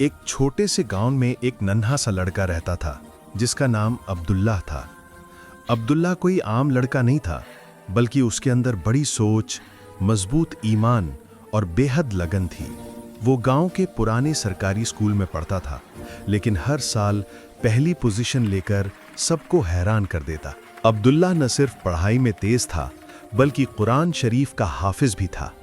एक छोटे से गांव में एक नन्हा सा लड़का रहता था जिसका नाम अब्दुल्ला था। अब्दुल्ला कोई आम लड़का नहीं था, बल्कि उसके अंदर बड़ी सोच, मजबूत ईमान और बेहद लगन थी। वो गांव के पुराने सरकारी स्कूल में पढ़ता था, लेकिन हर साल पहली पोजीशन लेकर सबको हैरान कर देता। अब्दुल्ला न सिर्फ पढ़ाई में तेज था, बल्कि कुरान शरीफ का हाफिज भी था।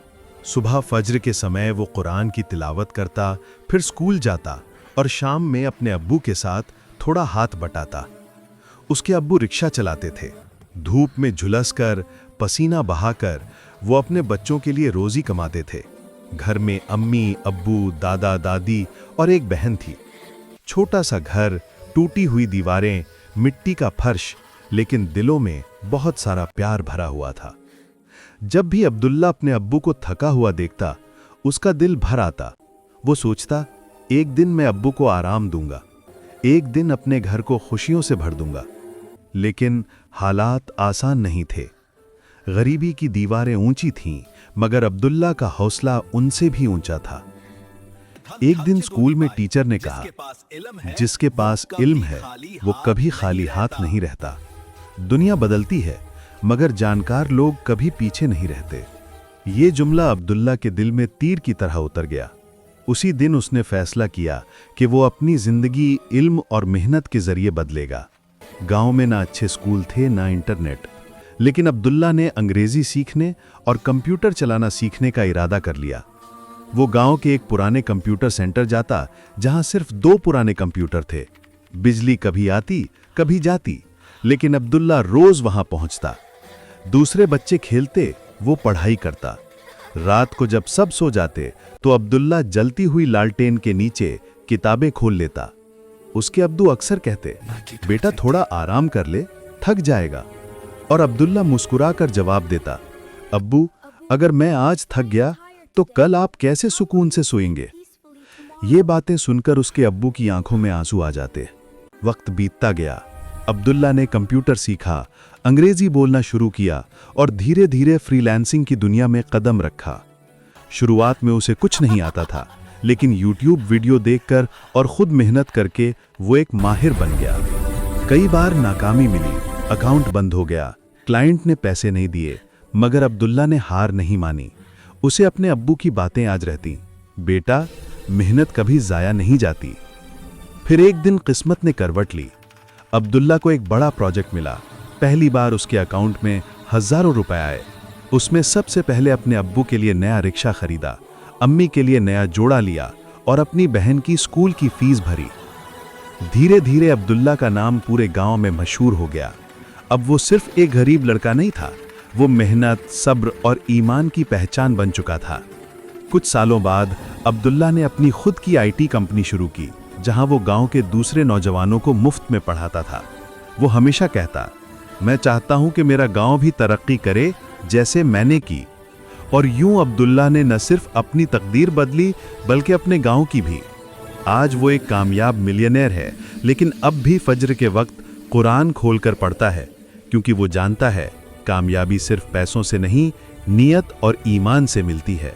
सुबह फज्र के समय वो कुरान की तिलावत करता, फिर स्कूल जाता और शाम में अपने अब्बू के साथ थोड़ा हाथ बटाता। उसके अब्बू रिक्शा चलाते थे। धूप में झुलसकर, पसीना बहाकर वो अपने बच्चों के लिए रोजी कमाते थे। घर में अम्मी, अब्बू, दादा, दादी और एक बहन थी। छोटा सा घर, टूटी हुई दीवारें, मिट्टी का फर्श, लेकिन दिलों में बहुत सारा प्यार भरा हुआ था। जब भी अब्दुल्ला अपने अब्बू को थका हुआ देखता, उसका दिल भर आता। वो सोचता, एक दिन मैं अब्बू को आराम दूंगा, एक दिन अपने घर को खुशियों से भर दूंगा। लेकिन हालात आसान नहीं थे। गरीबी की दीवारें ऊंची थीं, मगर अब्दुल्ला का हौसला उनसे भी ऊंचा था। एक दिन स्कूल में टीचर ने कहा, जिसके पास इल्म है वो कभी खाली हाथ नहीं रहता। दुनिया बदलती है, मगर जानकार लोग कभी पीछे नहीं रहते। ये जुमला अब्दुल्ला के दिल में तीर की तरह उतर गया। उसी दिन उसने फैसला किया कि वो अपनी जिंदगी इल्म और मेहनत के जरिए बदलेगा। गांव में ना अच्छे स्कूल थे, ना इंटरनेट, लेकिन अब्दुल्ला ने अंग्रेजी सीखने और कंप्यूटर चलाना सीखने का इरादा कर लिया। वो गांव के एक पुराने कंप्यूटर सेंटर जाता, जहां सिर्फ 2 पुराने कंप्यूटर थे। बिजली कभी आती, कभी जाती, लेकिन अब्दुल्ला रोज वहां पहुंचता। दूसरे बच्चे खेलते, वो पढ़ाई करता। रात को जब सब सो जाते, तो अब्दुल्ला जलती हुई लालटेन के नीचे किताबें खोल लेता। उसके अब्दू अक्सर कहते, बेटा थोड़ा आराम कर ले, थक जाएगा। और अब्दुल्ला मुस्कुराकर जवाब देता, अब्बू, अगर मैं आज थक गया तो कल आप कैसे सुकून से सोएंगे। ये बातें सुनकर उसके अब्बू की आंखों में आंसू आ जाते। वक्त बीतता गया। अब्दुल्ला ने कंप्यूटर सीखा, अंग्रेजी बोलना शुरू किया और धीरे धीरे फ्रीलांसिंग की दुनिया में कदम रखा। शुरुआत में उसे कुछ नहीं आता था, लेकिन यूट्यूब वीडियो देखकर और खुद मेहनत करके वो एक माहिर बन गया। कई बार नाकामी मिली, अकाउंट बंद हो गया, क्लाइंट ने पैसे नहीं दिए, मगर अब्दुल्ला ने हार नहीं मानी। उसे अपने अब्बू की बातें आज रहती, बेटा मेहनत कभी जाया नहीं जाती। फिर एक दिन किस्मत ने करवट ली। अब्दुल्ला को एक बड़ा प्रोजेक्ट मिला। पहली बार उसके अकाउंट में हजारों रुपए आए। उसमें सबसे पहले अपने अब्बू के लिए नया रिक्शा खरीदा, अम्मी के लिए नया जोड़ा लिया और अपनी बहन की स्कूल की फीस भरी। धीरे धीरे अब्दुल्ला का नाम पूरे गांव में मशहूर हो गया। अब वो सिर्फ एक गरीब लड़का नहीं था, वो मेहनत, सब्र और ईमान की पहचान बन चुका था। कुछ सालों बाद अब्दुल्ला ने अपनी खुद की आईटी कंपनी शुरू की, जहां वो गांव के दूसरे नौजवानों को मुफ्त में पढ़ाता था। वो हमेशा कहता, मैं चाहता हूं कि मेरा गांव भी तरक्की करे जैसे मैंने की। और यूं अब्दुल्ला ने न सिर्फ अपनी तकदीर बदली, बल्कि अपने गांव की भी। आज वो एक कामयाब मिलियनेयर है, लेकिन अब भी फज्र के वक्त कुरान खोलकर पढ़ता है, क्योंकि वो जानता है कामयाबी सिर्फ पैसों से नहीं, नियत और ईमान से मिलती है।